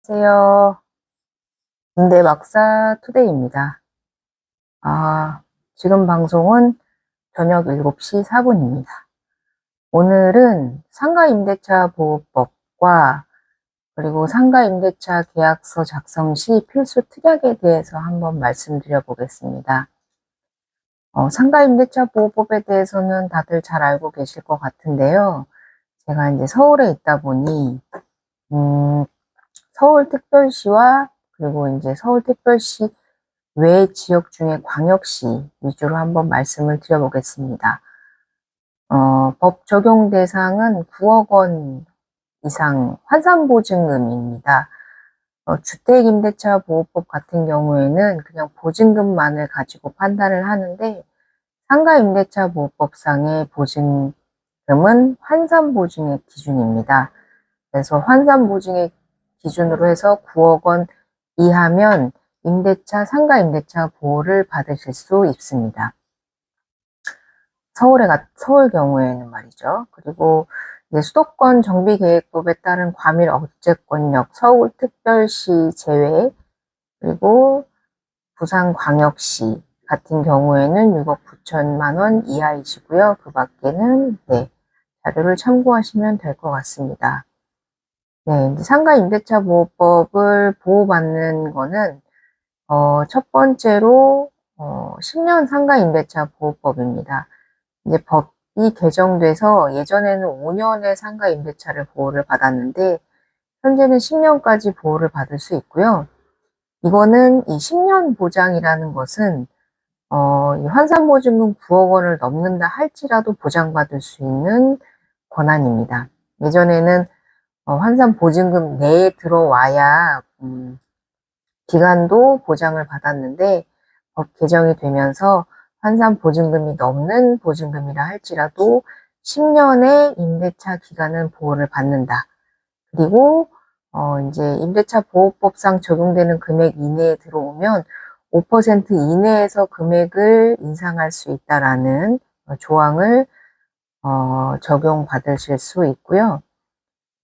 안녕하세요. 임대박사 투데이입니다. 지금 방송은 저녁 7시 4분입니다. 오늘은 상가임대차 보호법과 그리고 상가임대차 계약서 작성 시 필수 특약에 대해서 한번 말씀드려 보겠습니다. 상가임대차 보호법에 대해서는 다들 잘 알고 계실 것 같은데요. 제가 이제 서울에 있다 보니, 서울특별시와 그리고 이제 서울특별시 외 지역 중에 광역시 위주로 한번 말씀을 드려보겠습니다. 법 적용 대상은 9억 원 이상 환산보증금입니다. 주택임대차 보호법 같은 경우에는 그냥 보증금만을 가지고 판단을 하는데 상가임대차 보호법상의 보증금은 환산보증의 기준입니다. 그래서 환산보증의 기준으로 해서 9억 원 이하면 임대차, 상가임대차 보호를 받으실 수 있습니다. 서울 경우에는 말이죠. 그리고 이제 수도권 정비계획법에 따른 과밀 억제권역 서울특별시 제외, 그리고 부산광역시 같은 경우에는 6억 9천만 원 이하이시고요. 그 밖에는 자료를 참고하시면 될 것 같습니다. 이제 상가임대차 보호법을 보호받는 거는 첫 번째로 10년 상가임대차 보호법입니다. 이제 법이 개정돼서 예전에는 5년의 상가임대차를 보호를 받았는데 현재는 10년까지 보호를 받을 수 있고요. 이거는 이 10년 보장이라는 것은 이 환산보증금 9억 원을 넘는다 할지라도 보장받을 수 있는 권한입니다. 예전에는 환산보증금 내에 들어와야 기간도 보장을 받았는데 법 개정이 되면서 환산보증금이 넘는 보증금이라 할지라도 10년의 임대차 기간은 보호를 받는다. 그리고 이제 임대차 보호법상 적용되는 금액 이내에 들어오면 5% 이내에서 금액을 인상할 수 있다라는 조항을 적용받으실 수 있고요.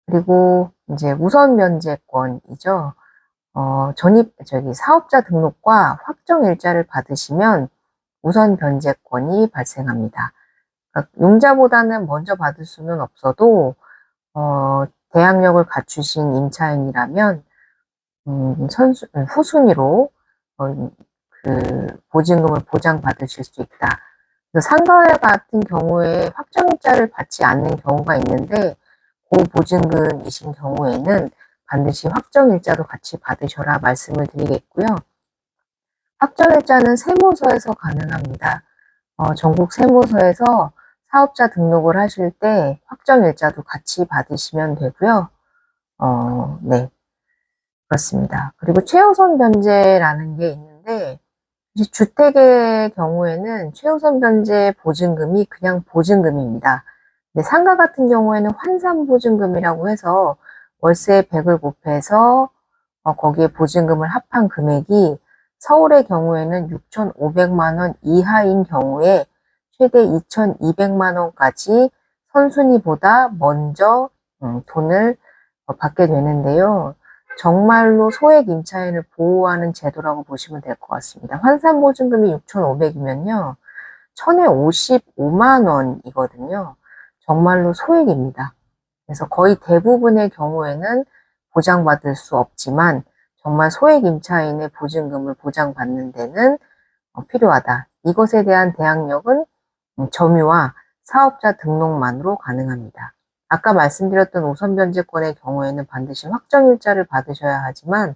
그리고 이제 우선 변제권이죠. 사업자 등록과 확정 일자를 받으시면 우선 변제권이 발생합니다. 그러니까 용자보다는 먼저 받을 수는 없어도, 대항력을 갖추신 임차인이라면, 후순위로, 그 보증금을 보장받으실 수 있다. 그래서 상가 같은 경우에 확정 일자를 받지 않는 경우가 있는데, 고보증금이신 경우에는 반드시 확정일자도 같이 받으셔라 말씀을 드리겠고요. 확정일자는 세무서에서 가능합니다. 전국 세무서에서 사업자 등록을 하실 때 확정일자도 같이 받으시면 되고요. 네, 그렇습니다. 그리고 최우선 변제라는 게 있는데, 주택의 경우에는 최우선 변제 보증금이 그냥 보증금입니다. 근데 상가 같은 경우에는 환산보증금이라고 해서 월세 100을 곱해서 거기에 보증금을 합한 금액이 서울의 경우에는 6,500만 원 이하인 경우에 최대 2,200만 원까지 선순위보다 먼저 돈을 받게 되는데요. 정말로 소액 임차인을 보호하는 제도라고 보시면 될 것 같습니다. 환산보증금이 6,500이면요. 1,000에 55만 원이거든요. 정말로 소액입니다. 그래서 거의 대부분의 경우에는 보장받을 수 없지만 정말 소액 임차인의 보증금을 보장받는 데는 필요하다. 이것에 대한 대항력은 점유와 사업자 등록만으로 가능합니다. 아까 말씀드렸던 우선변제권의 경우에는 반드시 확정일자를 받으셔야 하지만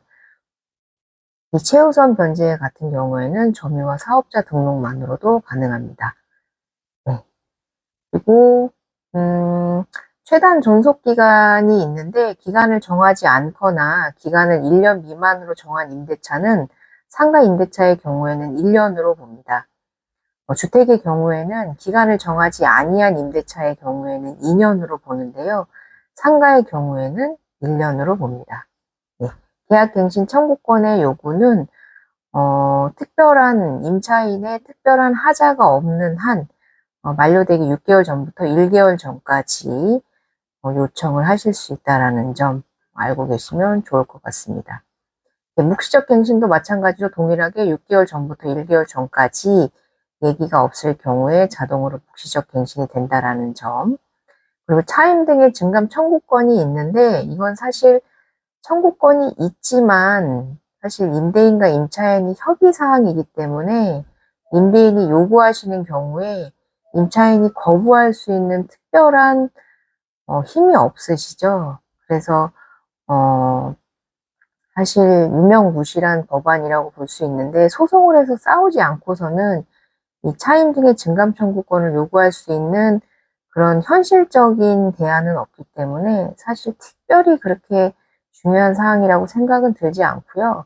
이 최우선 변제 같은 경우에는 점유와 사업자 등록만으로도 가능합니다. 네. 그리고 최단 존속기간이 있는데 기간을 정하지 않거나 기간을 1년 미만으로 정한 임대차는 상가 임대차의 경우에는 1년으로 봅니다. 주택의 경우에는 기간을 정하지 아니한 임대차의 경우에는 2년으로 보는데요. 상가의 경우에는 1년으로 봅니다. 네. 계약갱신 청구권의 요구는 특별한 임차인의 특별한 하자가 없는 한 만료되기 6개월 전부터 1개월 전까지 요청을 하실 수 있다는 점 알고 계시면 좋을 것 같습니다. 묵시적 갱신도 마찬가지로 동일하게 6개월 전부터 1개월 전까지 얘기가 없을 경우에 자동으로 묵시적 갱신이 된다라는 점. 그리고 차임 등의 증감 청구권이 있는데 이건 사실 청구권이 있지만 사실 임대인과 임차인이 협의 사항이기 때문에 임대인이 요구하시는 경우에 임차인이 거부할 수 있는 특별한 힘이 없으시죠. 그래서 사실 유명무실한 법안이라고 볼 수 있는데 소송을 해서 싸우지 않고서는 이 차임 등의 증감 청구권을 요구할 수 있는 그런 현실적인 대안은 없기 때문에 사실 특별히 그렇게 중요한 사항이라고 생각은 들지 않고요.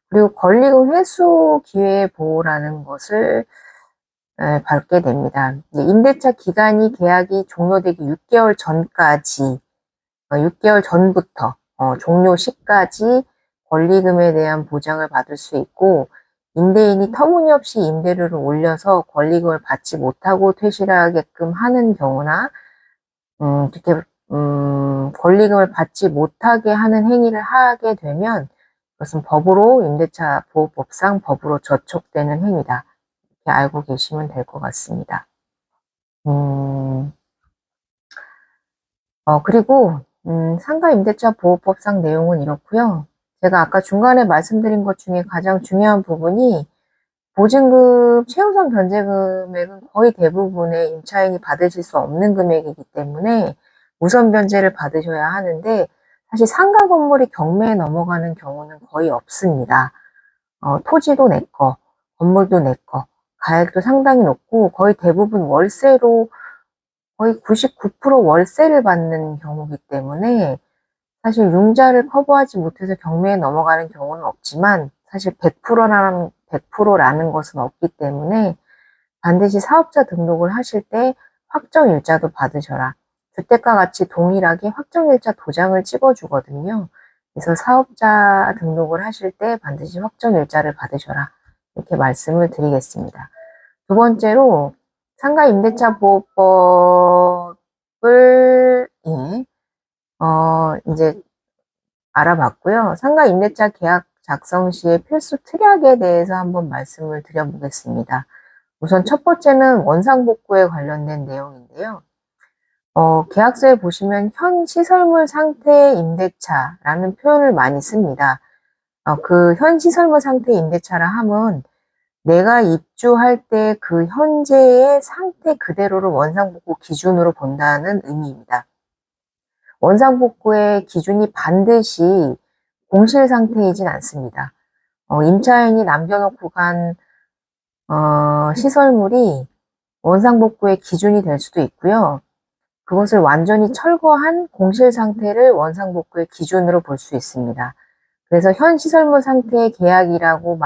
그리고 권리금 회수 기회 보호라는 것을 밟게 됩니다. 임대차 기간이 계약이 종료되기 6개월 전까지, 6개월 전부터 종료 시까지 권리금에 대한 보장을 받을 수 있고 임대인이 터무니없이 임대료를 올려서 권리금을 받지 못하고 퇴실하게끔 하는 경우나 이렇게 권리금을 받지 못하게 하는 행위를 하게 되면 그것은 법으로 임대차 보호법상 법으로 저촉되는 행위다. 이렇게 알고 계시면 될 것 같습니다. 그리고 상가 임대차 보호법상 내용은 이렇고요. 제가 아까 중간에 말씀드린 것 중에 가장 중요한 부분이 보증금, 최우선 변제 금액은 거의 대부분의 임차인이 받으실 수 없는 금액이기 때문에 우선 변제를 받으셔야 하는데 사실 상가 건물이 경매에 넘어가는 경우는 거의 없습니다. 토지도 내 거, 건물도 내 거, 가액도 상당히 높고 거의 대부분 월세로 거의 99% 월세를 받는 경우이기 때문에 사실 융자를 커버하지 못해서 경매에 넘어가는 경우는 없지만 사실 100%라는 것은 없기 때문에 반드시 사업자 등록을 하실 때 확정일자도 받으셔라. 주택과 같이 동일하게 확정일자 도장을 찍어주거든요. 그래서 사업자 등록을 하실 때 반드시 확정일자를 받으셔라. 이렇게 말씀을 드리겠습니다. 두 번째로 상가 임대차 보호법을 이제 알아봤고요. 상가 임대차 계약 작성 시의 필수 특약에 대해서 한번 말씀을 드려보겠습니다. 우선 첫 번째는 원상복구에 관련된 내용인데요. 계약서에 보시면 현 시설물 상태 임대차라는 표현을 많이 씁니다. 그 현 시설물 상태 임대차라 함은 내가 입주할 때 그 현재의 상태 그대로를 원상복구 기준으로 본다는 의미입니다. 원상복구의 기준이 반드시 공실 상태이진 않습니다. 임차인이 남겨놓고 간 시설물이 원상복구의 기준이 될 수도 있고요. 그것을 완전히 철거한 공실 상태를 원상복구의 기준으로 볼 수 있습니다. 그래서 현 시설물 상태의 계약이라고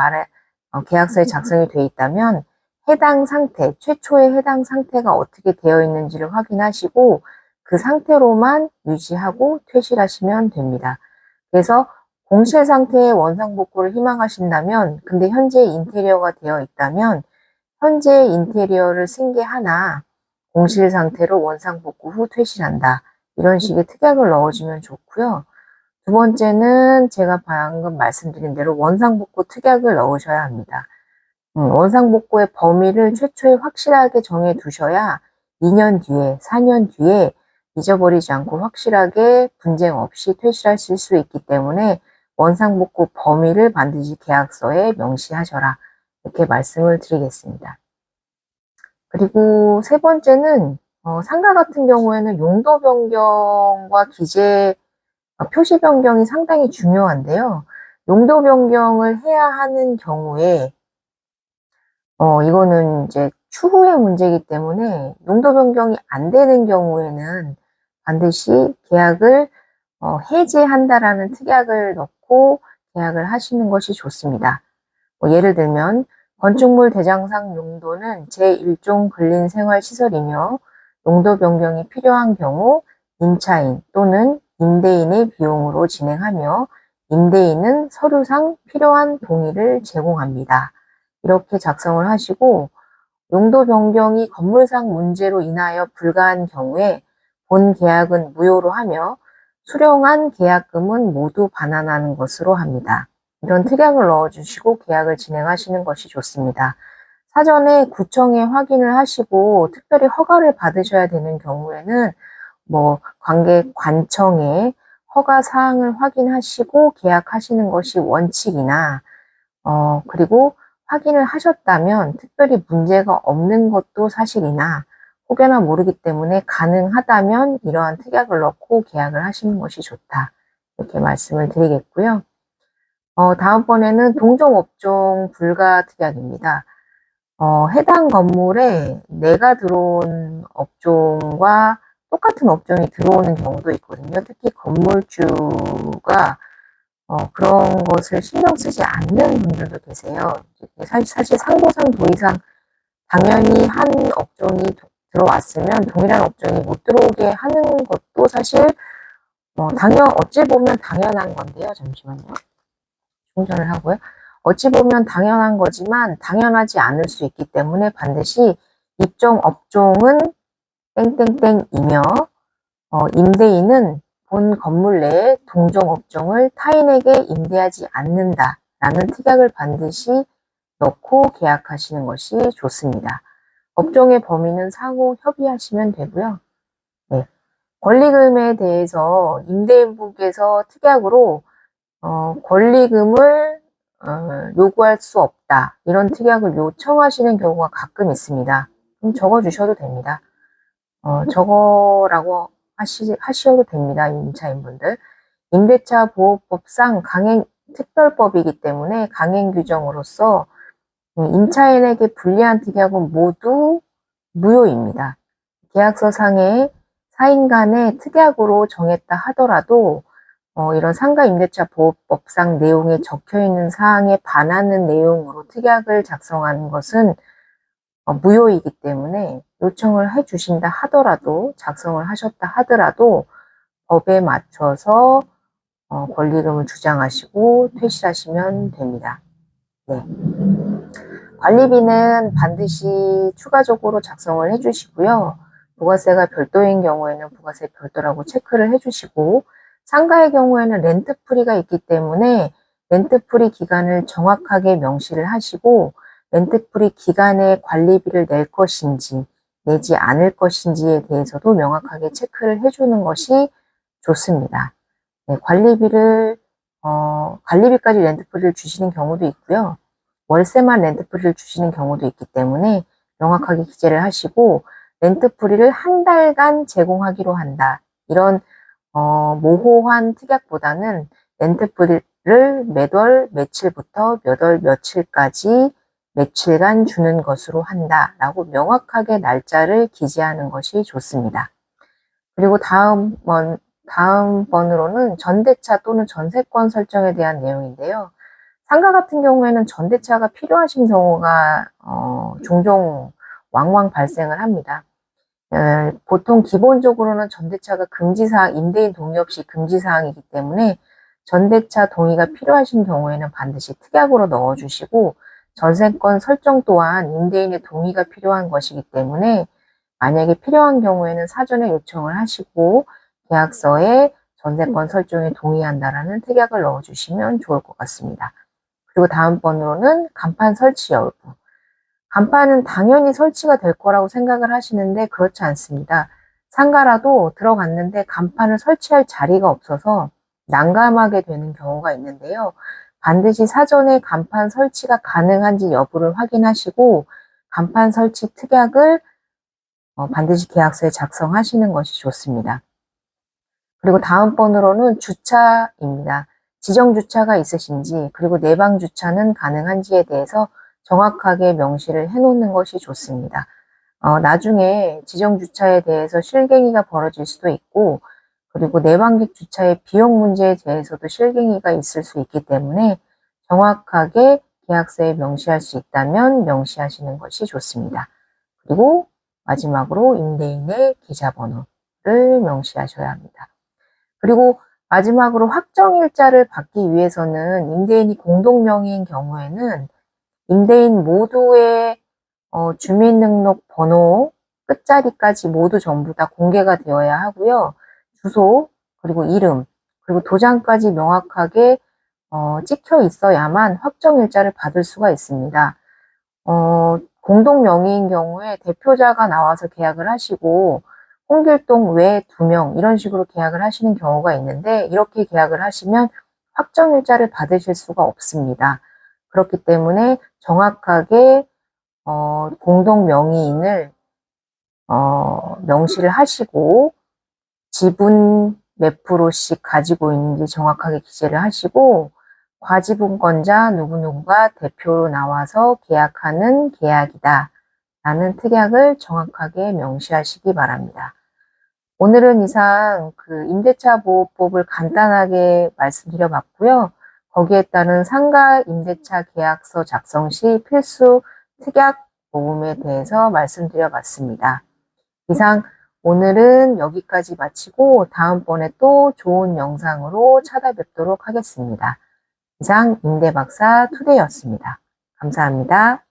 계약서에 작성이 되어 있다면 해당 상태, 최초의 해당 상태가 어떻게 되어 있는지를 확인하시고 그 상태로만 유지하고 퇴실하시면 됩니다. 그래서 공실 상태의 원상복구를 희망하신다면 근데 현재 인테리어가 되어 있다면 현재 인테리어를 쓴 게 하나 공실 상태로 원상복구 후 퇴실한다. 이런 식의 특약을 넣어주면 좋고요. 두 번째는 제가 방금 말씀드린 대로 원상복구 특약을 넣으셔야 합니다. 원상복구의 범위를 최초에 확실하게 정해 두셔야 2년 뒤에, 4년 뒤에 잊어버리지 않고 확실하게 분쟁 없이 퇴실하실 수 있기 때문에 원상복구 범위를 반드시 계약서에 명시하셔라. 이렇게 말씀을 드리겠습니다. 그리고 세 번째는 상가 같은 경우에는 용도 변경과 기재 표시 변경이 상당히 중요한데요. 용도 변경을 해야 하는 경우에 이거는 이제 추후의 문제이기 때문에 용도 변경이 안 되는 경우에는 반드시 계약을 해지한다라는 특약을 넣고 계약을 하시는 것이 좋습니다. 예를 들면 건축물 대장상 용도는 제1종 근린생활시설이며 용도 변경이 필요한 경우 임차인 또는 임대인의 비용으로 진행하며 임대인은 서류상 필요한 동의를 제공합니다. 이렇게 작성을 하시고 용도 변경이 건물상 문제로 인하여 불가한 경우에 본 계약은 무효로 하며 수령한 계약금은 모두 반환하는 것으로 합니다. 이런 특약을 넣어주시고 계약을 진행하시는 것이 좋습니다. 사전에 구청에 확인을 하시고 특별히 허가를 받으셔야 되는 경우에는 관청에 허가 사항을 확인하시고 계약하시는 것이 원칙이나 그리고 확인을 하셨다면 특별히 문제가 없는 것도 사실이나 혹여나 모르기 때문에 가능하다면 이러한 특약을 넣고 계약을 하시는 것이 좋다. 이렇게 말씀을 드리겠고요. 다음번에는 동종업종 불가 특약입니다. 해당 건물에 내가 들어온 업종과 똑같은 업종이 들어오는 경우도 있거든요. 특히 건물주가 그런 것을 신경 쓰지 않는 분들도 계세요. 사실 상도상 도의상 당연히 한 업종이 들어왔으면 동일한 업종이 못 들어오게 하는 것도 사실 어찌 보면 당연한 건데요. 잠시만요. 충전을 하고요. 어찌 보면 당연한 거지만 당연하지 않을 수 있기 때문에 반드시 입점 업종은 땡땡땡이며 임대인은 본 건물 내에 동종 업종을 타인에게 임대하지 않는다라는 특약을 반드시 넣고 계약하시는 것이 좋습니다. 업종의 범위는 상호 협의하시면 되고요. 네. 권리금에 대해서 임대인분께서 특약으로 권리금을 요구할 수 없다. 이런 특약을 요청하시는 경우가 가끔 있습니다. 그럼 적어주셔도 됩니다. 저거라고 하셔도 됩니다. 임차인분들. 임대차 보호법상 강행 특별법이기 때문에 강행 규정으로서 임차인에게 불리한 특약은 모두 무효입니다. 계약서 상에 사인 간의 특약으로 정했다 하더라도 이런 상가임대차 보호법상 내용에 적혀있는 사항에 반하는 내용으로 특약을 작성하는 것은 무효이기 때문에 요청을 해주신다 하더라도 작성을 하셨다 하더라도 법에 맞춰서 권리금을 주장하시고 퇴실하시면 됩니다. 네. 관리비는 반드시 추가적으로 작성을 해주시고요. 부가세가 별도인 경우에는 부가세 별도라고 체크를 해주시고 상가의 경우에는 렌트프리가 있기 때문에 렌트프리 기간을 정확하게 명시를 하시고 렌트프리 기간에 관리비를 낼 것인지 내지 않을 것인지에 대해서도 명확하게 체크를 해주는 것이 좋습니다. 네, 관리비까지 렌트프리를 주시는 경우도 있고요. 월세만 렌트프리를 주시는 경우도 있기 때문에 명확하게 기재를 하시고 렌트프리를 한 달간 제공하기로 한다. 이런 모호한 특약보다는 렌트프리를 몇 월 며칠부터 몇 월 며칠까지 며칠간 주는 것으로 한다라고 명확하게 날짜를 기재하는 것이 좋습니다. 그리고 다음번으로는 전대차 또는 전세권 설정에 대한 내용인데요. 상가 같은 경우에는 전대차가 필요하신 경우가 종종 왕왕 발생을 합니다. 보통 기본적으로는 전대차가 금지사항, 임대인 동의 없이 금지사항이기 때문에 전대차 동의가 필요하신 경우에는 반드시 특약으로 넣어주시고 전세권 설정 또한 임대인의 동의가 필요한 것이기 때문에 만약에 필요한 경우에는 사전에 요청을 하시고 계약서에 전세권 설정에 동의한다라는 특약을 넣어주시면 좋을 것 같습니다. 그리고 다음번으로는 간판 설치 여부. 간판은 당연히 설치가 될 거라고 생각을 하시는데 그렇지 않습니다. 상가라도 들어갔는데 간판을 설치할 자리가 없어서 난감하게 되는 경우가 있는데요. 반드시 사전에 간판 설치가 가능한지 여부를 확인하시고 간판 설치 특약을 반드시 계약서에 작성하시는 것이 좋습니다. 그리고 다음번으로는 주차입니다. 지정 주차가 있으신지 그리고 내방 주차는 가능한지에 대해서 정확하게 명시를 해놓는 것이 좋습니다. 나중에 지정 주차에 대해서 실갱이가 벌어질 수도 있고 그리고 내방객 주차의 비용 문제에 대해서도 실갱이가 있을 수 있기 때문에 정확하게 계약서에 명시할 수 있다면 명시하시는 것이 좋습니다. 그리고 마지막으로 임대인의 계좌번호를 명시하셔야 합니다. 그리고 마지막으로 확정일자를 받기 위해서는 임대인이 공동명의인 경우에는 임대인 모두의 주민등록번호 끝자리까지 모두 전부 다 공개가 되어야 하고요. 주소, 그리고 이름, 그리고 도장까지 명확하게 찍혀 있어야만 확정일자를 받을 수가 있습니다. 공동 명의인 경우에 대표자가 나와서 계약을 하시고 홍길동 외 2명 이런 식으로 계약을 하시는 경우가 있는데 이렇게 계약을 하시면 확정일자를 받으실 수가 없습니다. 그렇기 때문에 정확하게 공동 명의인을 명시를 하시고 지분 몇 프로씩 가지고 있는지 정확하게 기재를 하시고 과지분권자 누구누구가 대표로 나와서 계약하는 계약이다 라는 특약을 정확하게 명시하시기 바랍니다. 오늘은 이상 그 임대차 보호법을 간단하게 말씀드려 봤고요. 거기에 따른 상가 임대차 계약서 작성 시 필수 특약 모음에 대해서 말씀드려 봤습니다. 이상 오늘은 여기까지 마치고 다음번에 또 좋은 영상으로 찾아뵙도록 하겠습니다. 이상 임대박사 투데이였습니다. 감사합니다.